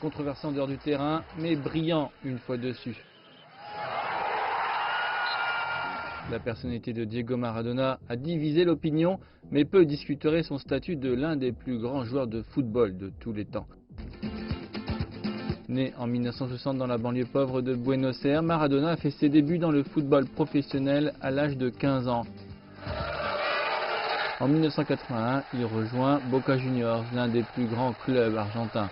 controversé en dehors du terrain, mais brillant une fois dessus. La personnalité de Diego Maradona a divisé l'opinion, mais peu discuteraient son statut de l'un des plus grands joueurs de football de tous les temps. Né en 1960 dans la banlieue pauvre de Buenos Aires, Maradona a fait ses débuts dans le football professionnel à l'âge de 15 ans. En 1981, il rejoint Boca Juniors, l'un des plus grands clubs argentins.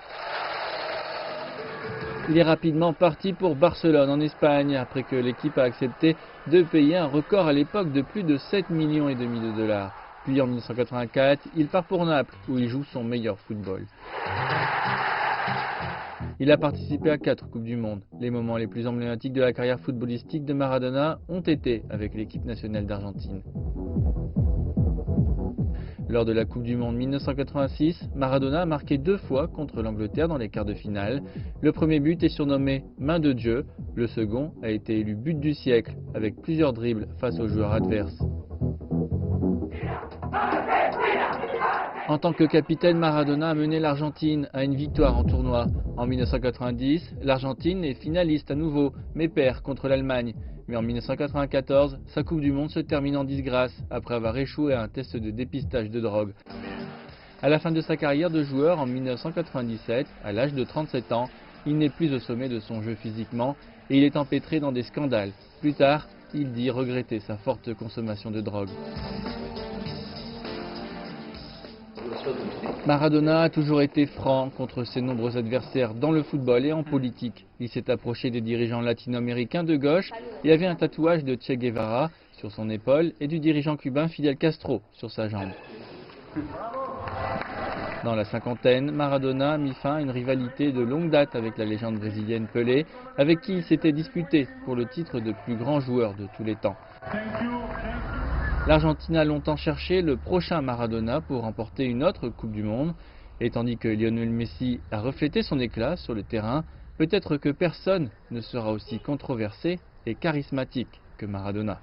Il est rapidement parti pour Barcelone en Espagne, après que l'équipe a accepté de payer un record à l'époque de plus de 7,5 millions de dollars. Puis en 1984, il part pour Naples, où il joue son meilleur football. Il a participé à 4 Coupes du Monde. Les moments les plus emblématiques de la carrière footballistique de Maradona ont été avec l'équipe nationale d'Argentine. Lors de la Coupe du Monde 1986, Maradona a marqué 2 fois contre l'Angleterre dans les quarts de finale. Le premier but est surnommé « Main de Dieu », le second a été élu but du siècle, avec plusieurs dribbles face aux joueurs adverses. En tant que capitaine, Maradona a mené l'Argentine à une victoire en tournoi. En 1990, l'Argentine est finaliste à nouveau, mais perd contre l'Allemagne. Mais en 1994, sa Coupe du Monde se termine en disgrâce, après avoir échoué à un test de dépistage de drogue. À la fin de sa carrière de joueur en 1997, à l'âge de 37 ans, il n'est plus au sommet de son jeu physiquement et il est empêtré dans des scandales. Plus tard, il dit regretter sa forte consommation de drogue. Maradona a toujours été franc contre ses nombreux adversaires dans le football et en politique. Il s'est approché des dirigeants latino-américains de gauche et avait un tatouage de Che Guevara sur son épaule et du dirigeant cubain Fidel Castro sur sa jambe. Dans la cinquantaine, Maradona a mis fin à une rivalité de longue date avec la légende brésilienne Pelé, avec qui il s'était disputé pour le titre de plus grand joueur de tous les temps. L'Argentine a longtemps cherché le prochain Maradona pour remporter une autre Coupe du Monde. Et tandis que Lionel Messi a reflété son éclat sur le terrain, peut-être que personne ne sera aussi controversé et charismatique que Maradona.